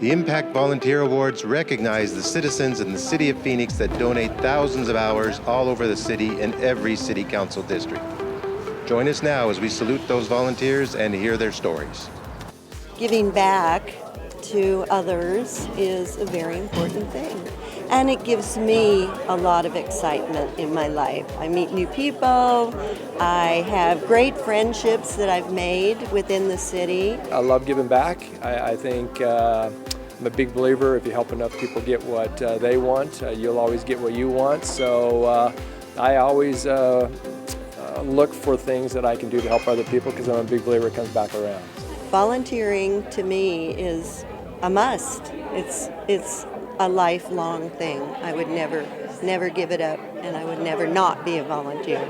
The Impact Volunteer Awards recognize the citizens in the City of Phoenix that donate thousands of hours all over the city and every City Council district. Join us now as we salute those volunteers and hear their stories. Giving back to others is a very important thing. And it gives me a lot of excitement in my life. I meet new people. I have great friendships that I've made within the city. I love giving back. I think I'm a big believer if you help enough people get what they want, you'll always get what you want. So I always look for things that I can do to help other people because I'm a big believer it comes back around. Volunteering to me is a must. It's a lifelong thing. I would never give it up, and I would never not be a volunteer.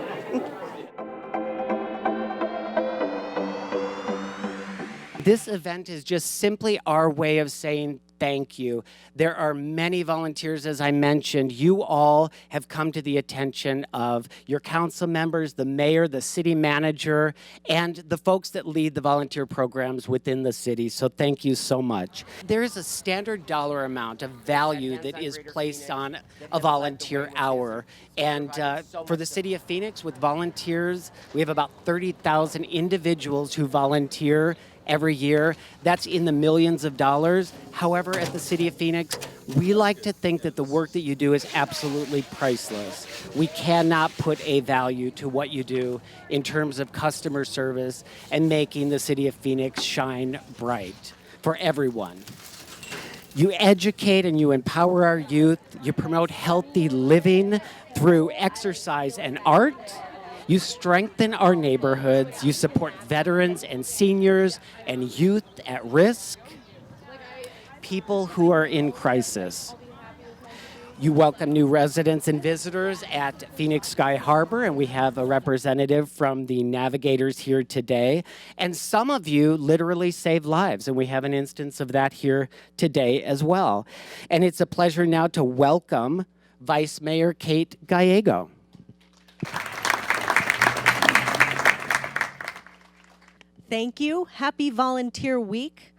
This event is just simply our way of saying thank you. There are many volunteers, as I mentioned. You all have come to the attention of your council members, the mayor, the city manager, and the folks that lead the volunteer programs within the city. So thank you so much. There is a standard dollar amount of value that is placed on a volunteer hour. And for the city of Phoenix, with volunteers, we have about 30,000 individuals who volunteer every year. That's in the millions of dollars. However, at the City of Phoenix, we like to think that the work that you do is absolutely priceless. We cannot put a value to what you do in terms of customer service and making the City of Phoenix shine bright for everyone. You educate and you empower our youth. You promote healthy living through exercise and art. You strengthen our neighborhoods. You support veterans and seniors and youth at risk, people who are in crisis. You welcome new residents and visitors at Phoenix Sky Harbor, and we have a representative from the Navigators here today. And some of you literally save lives, and we have an instance of that here today as well. And it's a pleasure now to welcome Vice Mayor Kate Gallego. Thank you. Happy Volunteer Week.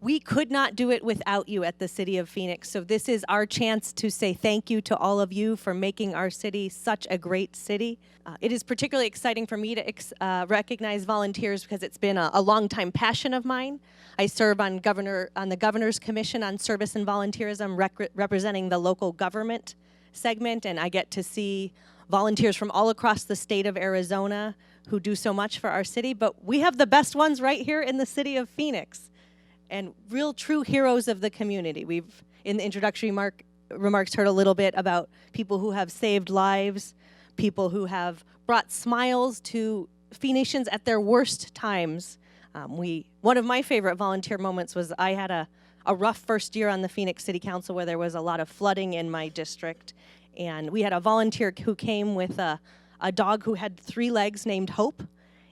We could not do it without you at the City of Phoenix, so this is our chance to say thank you to all of you for making our city such a great city. It is particularly exciting for me to recognize volunteers because it's been a long-time passion of mine. I serve on the Governor's Commission on Service and Volunteerism, representing the local government segment, and I get to see volunteers from all across the state of Arizona who do so much for our city, but we have the best ones right here in the City of Phoenix and real true heroes of the community. We've, in the introductory remarks, heard a little bit about people who have saved lives, people who have brought smiles to Phoenicians at their worst times. One of my favorite volunteer moments was I had a rough first year on the Phoenix City Council where there was a lot of flooding in my district, and we had a volunteer who came with a dog who had 3 legs named Hope,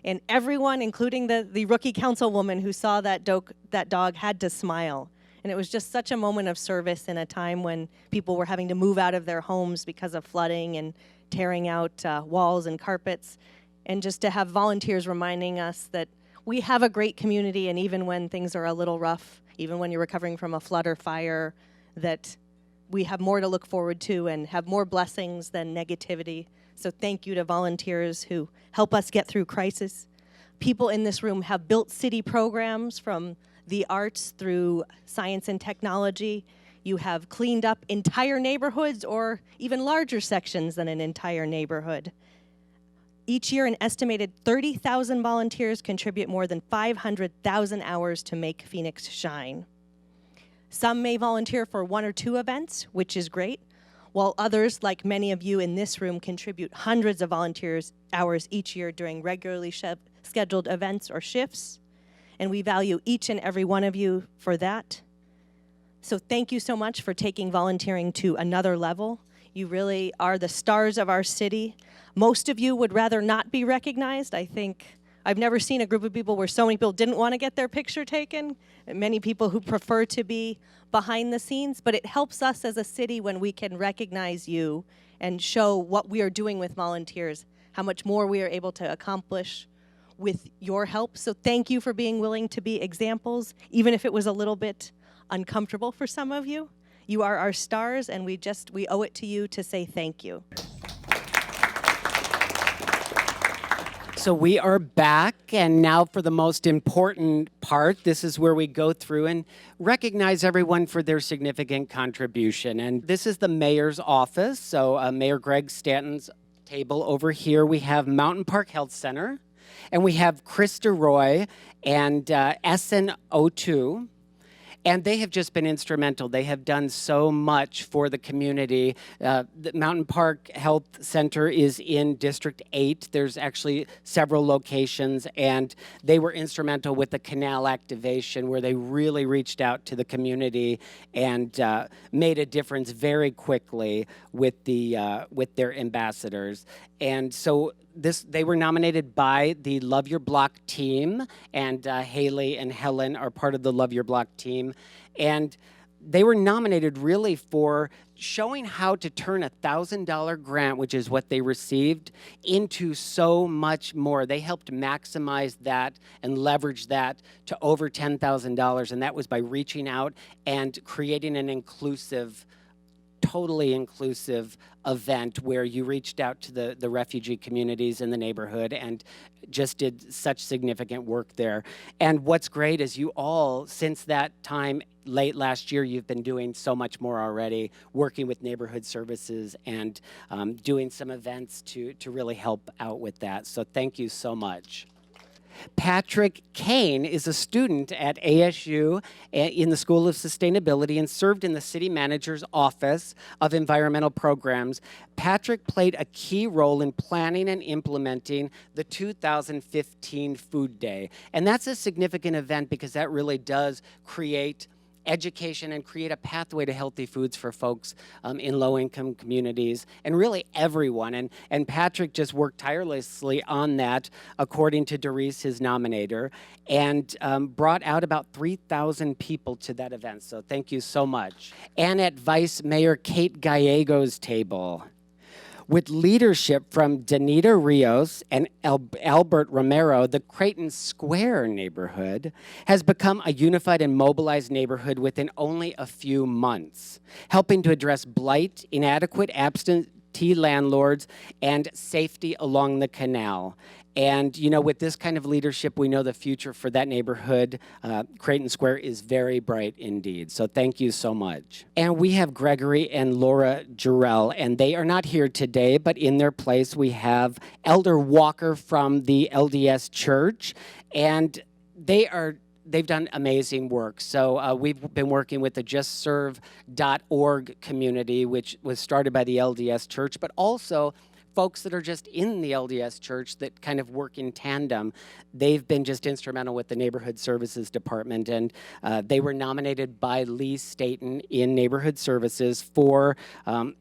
and everyone, including the rookie councilwoman who saw that dog, had to smile. And it was just such a moment of service in a time when people were having to move out of their homes because of flooding and tearing out walls and carpets. And just to have volunteers reminding us that we have a great community, and even when things are a little rough, even when you're recovering from a flood or fire, that we have more to look forward to and have more blessings than negativity. So thank you to volunteers who help us get through crisis. People in this room have built city programs from the arts through science and technology. You have cleaned up entire neighborhoods or even larger sections than an entire neighborhood. Each year, an estimated 30,000 volunteers contribute more than 500,000 hours to make Phoenix shine. Some may volunteer for 1 or 2 events, which is great, while others, like many of you in this room, contribute hundreds of volunteers hours each year during regularly scheduled events or shifts. And we value each and every one of you for that. So thank you so much for taking volunteering to another level. You really are the stars of our city. Most of you would rather not be recognized. I think I've never seen a group of people where so many people didn't want to get their picture taken. Many people who prefer to be behind the scenes, but it helps us as a city when we can recognize you and show what we are doing with volunteers, how much more we are able to accomplish with your help. So thank you for being willing to be examples, even if it was a little bit uncomfortable for some of you. You are our stars, and we owe it to you to say thank you. So we are back, and now for the most important part. This is where we go through and recognize everyone for their significant contribution. And this is the mayor's office. So Mayor Greg Stanton's table over here. We have Mountain Park Health Center, and we have Krista Roy and Essen O2. And they have just been instrumental. They have done so much for the community. The Mountain Park Health Center is in District 8. There's actually several locations, and they were instrumental with the canal activation, where they really reached out to the community and made a difference very quickly with their ambassadors. And so they were nominated by the Love Your Block team, and Haley and Helen are part of the Love Your Block team. And they were nominated really for showing how to turn a $1,000 grant, which is what they received, into so much more. They helped maximize that and leverage that to over $10,000, and that was by reaching out and creating an inclusive, totally inclusive event where you reached out to the refugee communities in the neighborhood and just did such significant work there. And what's great is you all, since that time late last year, you've been doing so much more already, working with neighborhood services and doing some events to really help out with that. So thank you so much. Patrick Kane is a student at ASU in the School of Sustainability and served in the City Manager's Office of Environmental Programs. Patrick played a key role in planning and implementing the 2015 Food Day. And that's a significant event because that really does create education and create a pathway to healthy foods for folks in low-income communities and really everyone. And Patrick just worked tirelessly on that, according to Doris, his nominator, and brought out about 3,000 people to that event. So thank you so much. And at Vice Mayor Kate Gallego's table, with leadership from Danita Rios and Albert Romero, the Creighton Square neighborhood has become a unified and mobilized neighborhood within only a few months, helping to address blight, inadequate absentee landlords, and safety along the canal. And, you know, with this kind of leadership, we know the future for that neighborhood, Creighton Square, is very bright indeed. So thank you so much. And we have Gregory and Laura Jarrell, and they are not here today, but in their place we have Elder Walker from the LDS Church, and they've done amazing work. So we've been working with the JustServe.org community, which was started by the LDS Church, but also folks that are just in the LDS Church that kind of work in tandem. They've been just instrumental with the Neighborhood Services Department, and they were nominated by Lee Staten in Neighborhood Services for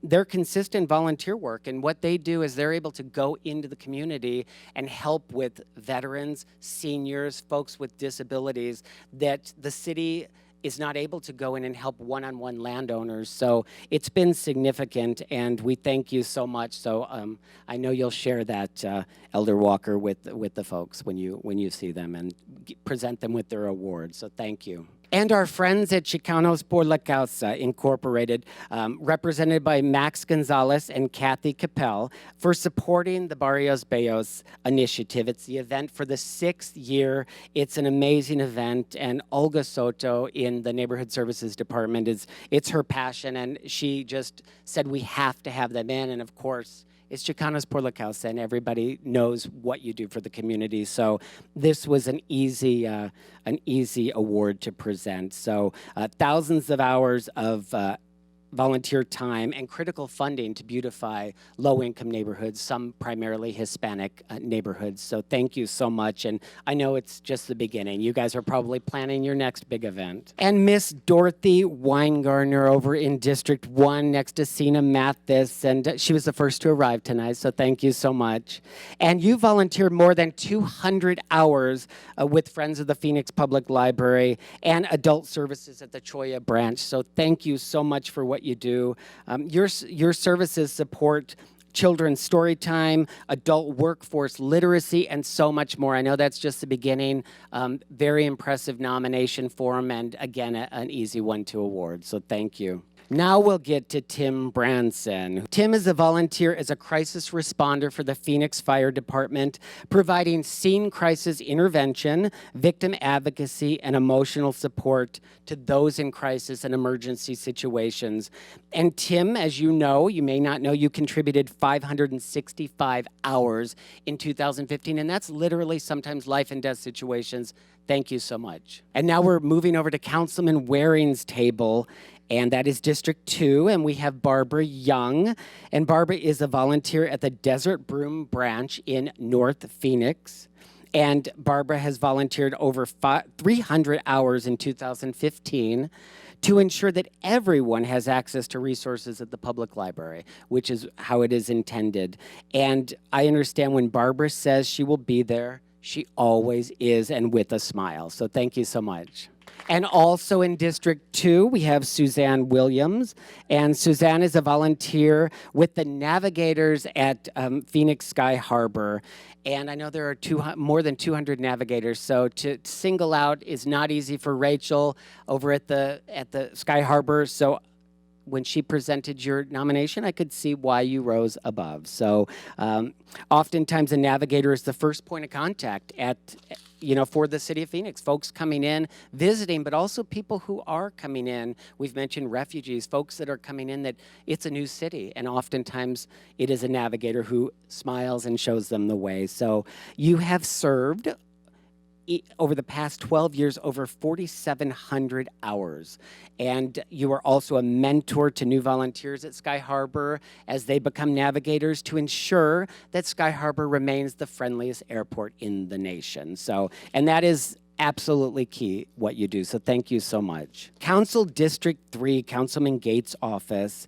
their consistent volunteer work. And what they do is they're able to go into the community and help with veterans, seniors, folks with disabilities that the city is not able to go in and help one-on-one landowners. So it's been significant, and we thank you so much. So I know you'll share that, Elder Walker, with the folks when you see them and present them with their awards. So thank you. And our friends at Chicanos por la Causa Incorporated, represented by Max Gonzalez and Kathy Capel, for supporting the Barrios Bellos initiative. It's the event for the 6th year. It's an amazing event, and Olga Soto in the Neighborhood Services Department, it's her passion, and she just said we have to have them in, and of course, it's Chicanos por la Causa, and everybody knows what you do for the community. So this was an easy award to present. So thousands of hours of volunteer time and critical funding to beautify low-income neighborhoods, some primarily Hispanic neighborhoods. So thank you so much. And I know it's just the beginning. You guys are probably planning your next big event. And Miss Dorothy Winegarner over in District 1 next to Sina Mathis. And she was the first to arrive tonight, so thank you so much. And you volunteered more than 200 hours with Friends of the Phoenix Public Library and Adult Services at the Cholla branch. So thank you so much for what you do. Your services support children's story time, adult workforce literacy, and so much more. I know that's just the beginning. Very impressive nomination for him, and again, an easy one to award, so thank you. Now we'll get to Tim Branson. Tim is a volunteer as a crisis responder for the Phoenix Fire Department, providing scene crisis intervention, victim advocacy, and emotional support to those in crisis and emergency situations. And Tim, as you know, you may not know, you contributed 565 hours in 2015, and that's literally sometimes life and death situations. Thank you so much. And now we're moving over to Councilman Waring's table, and that is District 2, and we have Barbara Young. And Barbara is a volunteer at the Desert Broom Branch in North Phoenix. And Barbara has volunteered over 300 hours in 2015 to ensure that everyone has access to resources at the public library, which is how it is intended. And I understand when Barbara says she will be there, she always is, and with a smile. So thank you so much. And also in District 2, we have Suzanne Williams. And Suzanne is a volunteer with the Navigators at Phoenix Sky Harbor. And I know there are more than 200 navigators, so to single out is not easy for Rachel over at the Sky Harbor. So when she presented your nomination, I could see why you rose above. So oftentimes a navigator is the first point of contact for the city of Phoenix, folks coming in, visiting, but also people who are coming in. We've mentioned refugees, folks that are coming in that it's a new city, and oftentimes it is a navigator who smiles and shows them the way. So you have served over the past 12 years, over 4,700 hours. And you are also a mentor to new volunteers at Sky Harbor as they become navigators to ensure that Sky Harbor remains the friendliest airport in the nation. And that is absolutely key, what you do. So thank you so much. Council District 3, Councilman Gates' office.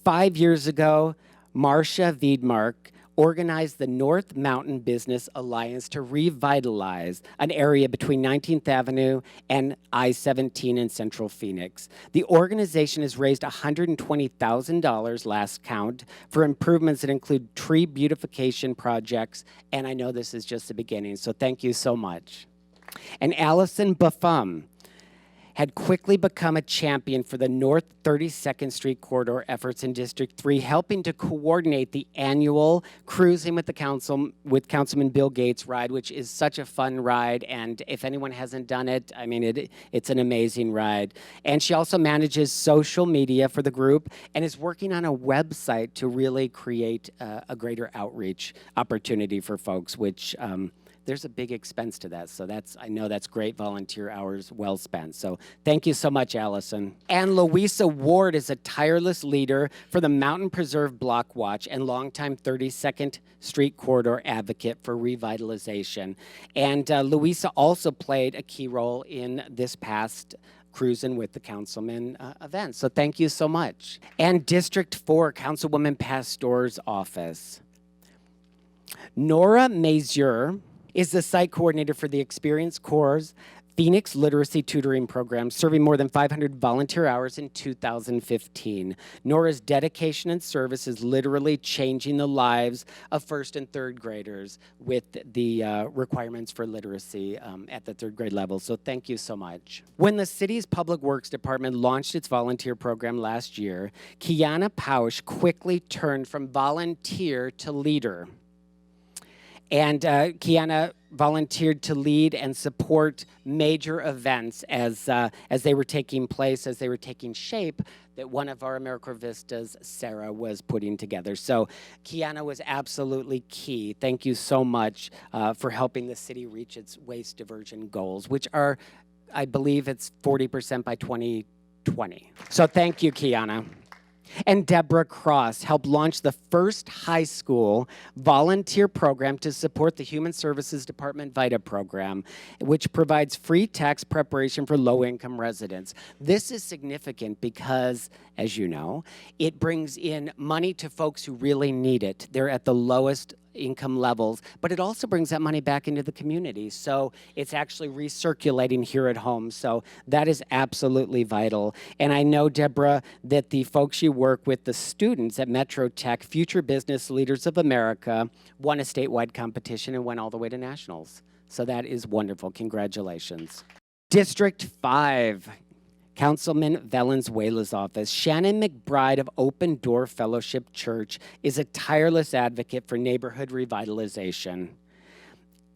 5 years ago, Marcia Veidmark organized the North Mountain Business Alliance to revitalize an area between 19th Avenue and I-17 in Central Phoenix. The organization has raised $120,000 last count for improvements that include tree beautification projects, and I know this is just the beginning, so thank you so much. And Allison Buffum had quickly become a champion for the North 32nd Street corridor efforts in District 3, helping to coordinate the annual Cruising with Councilman Bill Gates ride, which is such a fun ride. And if anyone hasn't done it, I mean, it's an amazing ride. And she also manages social media for the group and is working on a website to really create a greater outreach opportunity for folks, which there's a big expense to that. So I know that's great volunteer hours well spent. So thank you so much, Allison. And Louisa Ward is a tireless leader for the Mountain Preserve Block Watch and longtime 32nd Street corridor advocate for revitalization. And Louisa also played a key role in this past Cruising with the Councilman event. So thank you so much. And District 4, Councilwoman Pastor's office. Nora Mazur is the site coordinator for the Experienced Corps Phoenix Literacy Tutoring Program, serving more than 500 volunteer hours in 2015. Nora's dedication and service is literally changing the lives of first and third graders with the requirements for literacy at the third grade level, so thank you so much. When the city's Public Works Department launched its volunteer program last year, Kiana Pausch quickly turned from volunteer to leader. And Kiana volunteered to lead and support major events as they were taking place, as they were taking shape, that one of our AmeriCorps Vistas, Sarah, was putting together. So Kiana was absolutely key. Thank you so much for helping the city reach its waste diversion goals, which are, I believe it's 40% by 2020. So thank you, Kiana. And Deborah Cross helped launch the first high school volunteer program to support the Human Services Department VITA program, which provides free tax preparation for low-income residents. This is significant because, as you know, it brings in money to folks who really need it. They're at the lowest income levels, but it also brings that money back into the community. So it's actually recirculating here at home. So that is absolutely vital. And I know, Deborah, that the folks you work with, the students at Metro Tech, Future Business Leaders of America, won a statewide competition and went all the way to nationals. So that is wonderful. Congratulations. District 5. Councilman Valenzuela's office. Shannon McBride of Open Door Fellowship Church is a tireless advocate for neighborhood revitalization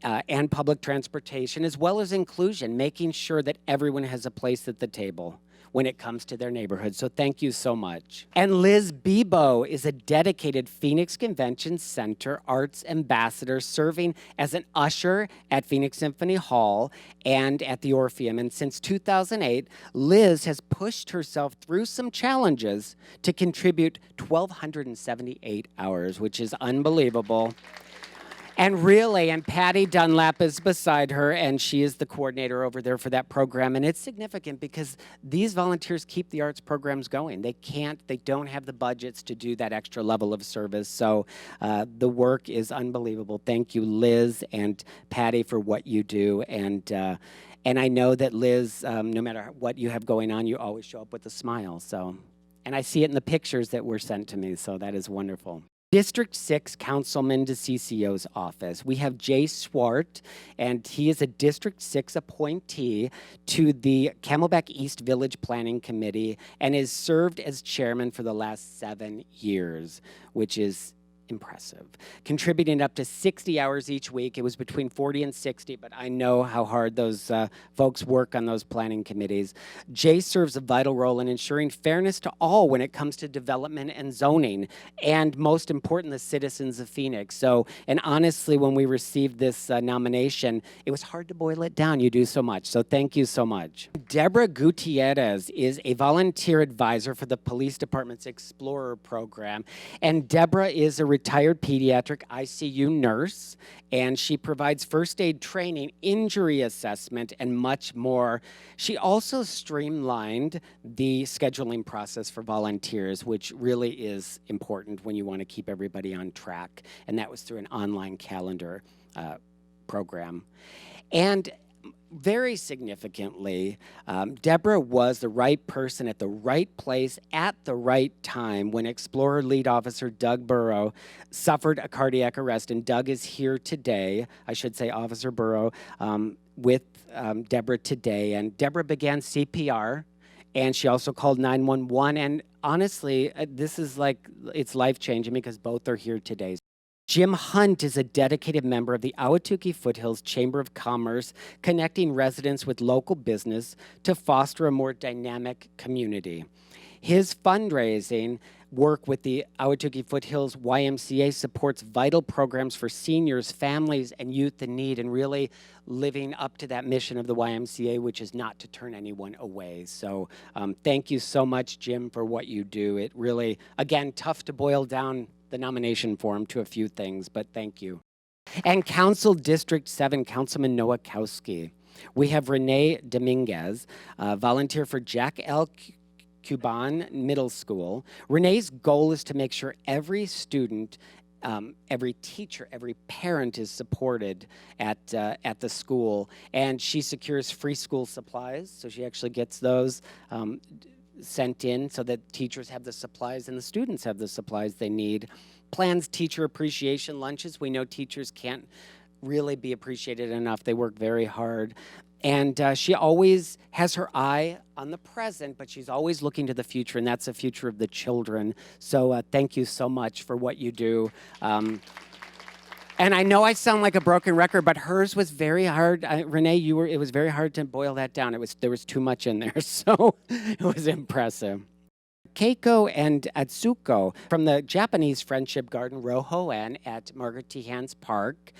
and public transportation, as well as inclusion, making sure that everyone has a place at the table when it comes to their neighborhood. So thank you so much. And Liz Bebo is a dedicated Phoenix Convention Center Arts Ambassador, serving as an usher at Phoenix Symphony Hall and at the Orpheum. And since 2008, Liz has pushed herself through some challenges to contribute 1,278 hours, which is unbelievable. And really, and Patty Dunlap is beside her, and she is the coordinator over there for that program. And it's significant because these volunteers keep the arts programs going. They don't have the budgets to do that extra level of service. So the work is unbelievable. Thank you, Liz and Patty, for what you do. And I know that Liz, no matter what you have going on, you always show up with a smile. So, and I see it in the pictures that were sent to me. So that is wonderful. District 6, Councilman DeCicio's office. We have Jay Swart, and he is a District 6 appointee to the Camelback East Village Planning Committee and has served as chairman for the last 7 years, which is impressive. Contributing up to 60 hours each week. It was between 40 and 60, but I know how hard those folks work on those planning committees. Jay serves a vital role in ensuring fairness to all when it comes to development and zoning, and most important, the citizens of Phoenix. So, and honestly, when we received this nomination, it was hard to boil it down. You do so much, so thank you so much. Deborah Gutierrez is a volunteer advisor for the police department's Explorer program, and Deborah is a retired pediatric ICU nurse, and she provides first aid training, injury assessment, and much more. She also streamlined the scheduling process for volunteers, which really is important when you want to keep everybody on track, and that was through an online calendar program. And very significantly, Deborah was the right person at the right place at the right time when Explorer Lead Officer Doug Burrow suffered a cardiac arrest. And Doug is here today, I should say Officer Burrow, with Deborah today. And Deborah began CPR, and she also called 911. And honestly, this is like, it's life-changing because both are here today. Jim Hunt is a dedicated member of the Ahwatukee Foothills Chamber of Commerce, connecting residents with local business to foster a more dynamic community. His fundraising work with the Ahwatukee Foothills YMCA supports vital programs for seniors, families, and youth in need, and really living up to that mission of the YMCA, which is not to turn anyone away. So thank you so much, Jim, for what you do. It really, again, tough to boil down the nomination form to a few things, but thank you. And Council District 7, Councilman Nowakowski. We have Renee Dominguez, volunteer for Jack L. Cuban Middle School. Renee's goal is to make sure every student, every teacher, every parent is supported at the school, and she secures free school supplies, so she actually gets those sent in so that teachers have the supplies and the students have the supplies they need. Plans teacher appreciation lunches. We know teachers can't really be appreciated enough. They work very hard. And she always has her eye on the present, but she's always looking to the future, and that's the future of the children. So thank you so much for what you do. And I know I sound like a broken record, but hers was very hard. Renee, it was very hard to boil that down. There was too much in there, so it was impressive. Keiko and Atsuko from the Japanese Friendship Garden Rohoan at Margaret T. Hans Park.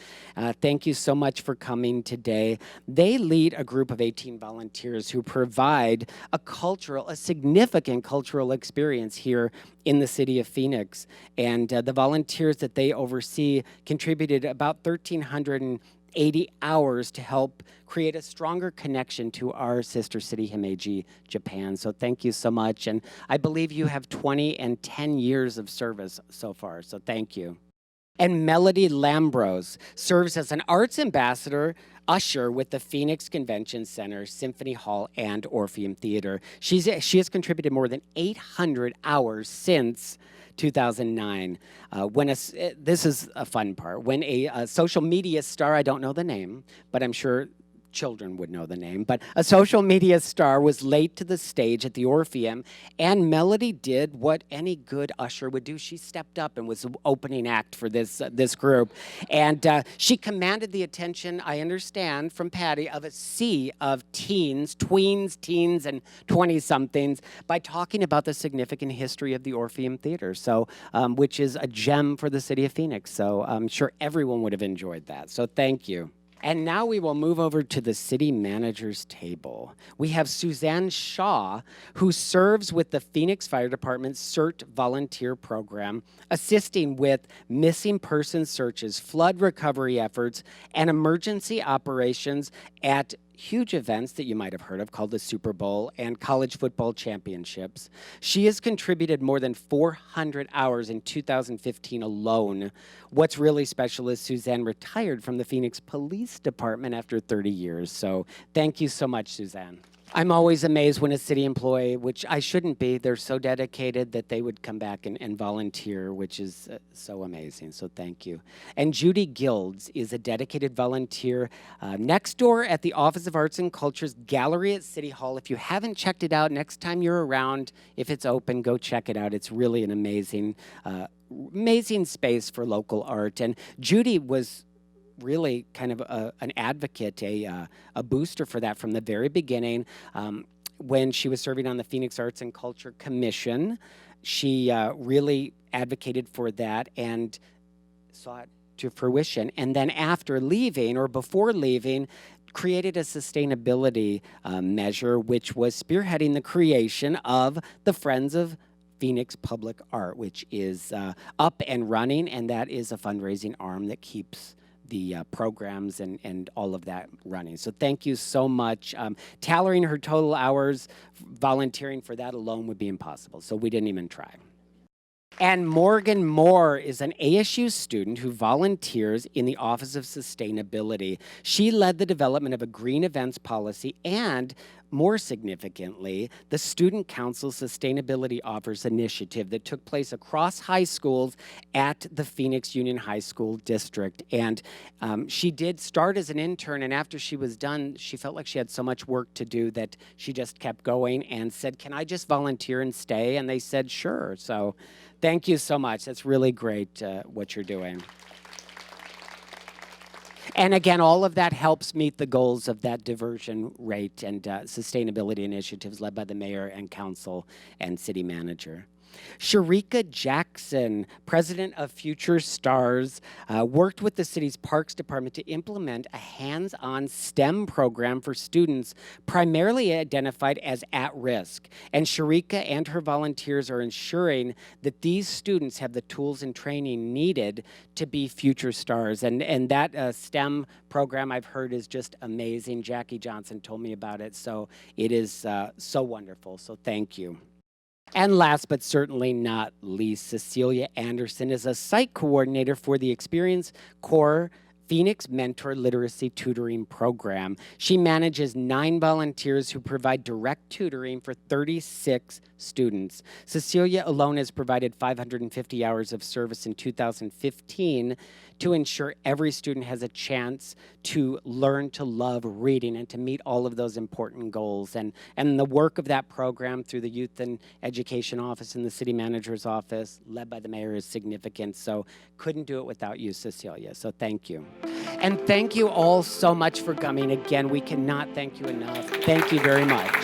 Thank you so much for coming today. They lead a group of 18 volunteers who provide a significant cultural experience here in the city of Phoenix. And the volunteers that they oversee contributed about 1,380 hours to help create a stronger connection to our sister city, Himeji, Japan. So thank you so much. And I believe you have 20 and 10 years of service so far, so thank you. And Melody Lambros serves as an arts ambassador usher with the Phoenix Convention Center, Symphony Hall, and Orpheum Theater. She has contributed more than 800 hours since 2009. This is a fun part. When a social media star, I don't know the name, but I'm sure children would know the name, but a social media star was late to the stage at the Orpheum, and Melody did what any good usher would do. She stepped up and was the opening act for this group, and she commanded the attention, I understand, from Patty, of a sea of tweens, teens, and 20-somethings by talking about the significant history of the Orpheum Theater, so which is a gem for the city of Phoenix. So I'm sure everyone would have enjoyed that. So thank you. And now we will move over to the city manager's table. We have Suzanne Shaw, who serves with the Phoenix Fire Department's CERT volunteer program, assisting with missing person searches, flood recovery efforts, and emergency operations at huge events that you might have heard of called the Super Bowl and college football championships. She has contributed more than 400 hours in 2015 alone. What's really special is Suzanne retired from the Phoenix Police Department after 30 years. So thank you so much, Suzanne. I'm always amazed when a city employee, which I shouldn't be, they're so dedicated that they would come back and volunteer, which is so amazing, so thank you. And Judy Guilds is a dedicated volunteer next door at the Office of Arts and Culture's gallery at City Hall. If you haven't checked it out, next time you're around, if it's open, go check it out. It's really an amazing space for local art. And Judy was really kind of an advocate, a booster for that from the very beginning. When she was serving on the Phoenix Arts and Culture Commission, she really advocated for that and saw it to fruition. And then after leaving, or before leaving, created a sustainability measure, which was spearheading the creation of the Friends of Phoenix Public Art, which is up and running, and that is a fundraising arm that keeps the programs and all of that running. So thank you so much. Tallying her total hours, volunteering for that alone would be impossible, so we didn't even try. And Morgan Moore is an ASU student who volunteers in the Office of Sustainability. She led the development of a green events policy and, more significantly, the Student Council Sustainability Offers initiative that took place across high schools at the Phoenix Union High School District. And she did start as an intern, and after she was done, she felt like she had so much work to do that she just kept going and said, "Can I just volunteer and stay?" And they said, "Sure." So thank you so much. That's really great what you're doing. And again, all of that helps meet the goals of that diversion rate and sustainability initiatives led by the mayor and council and city manager. Sharika Jackson, president of Future Stars, worked with the city's Parks Department to implement a hands-on STEM program for students primarily identified as at risk. And Sharika and her volunteers are ensuring that these students have the tools and training needed to be future stars. And that STEM program I've heard is just amazing. Jackie Johnson told me about it, so it is so wonderful. So thank you. And last but certainly not least, Cecilia Anderson is a site coordinator for the Experience Core Phoenix Mentor Literacy Tutoring Program. She manages 9 volunteers who provide direct tutoring for 36 students. Cecilia alone has provided 550 hours of service in 2015 to ensure every student has a chance to learn to love reading and to meet all of those important goals. And the work of that program through the Youth and Education Office and the City Manager's Office, led by the mayor, is significant. So couldn't do it without you, Cecilia. So thank you. And thank you all so much for coming. Again, we cannot thank you enough. Thank you very much.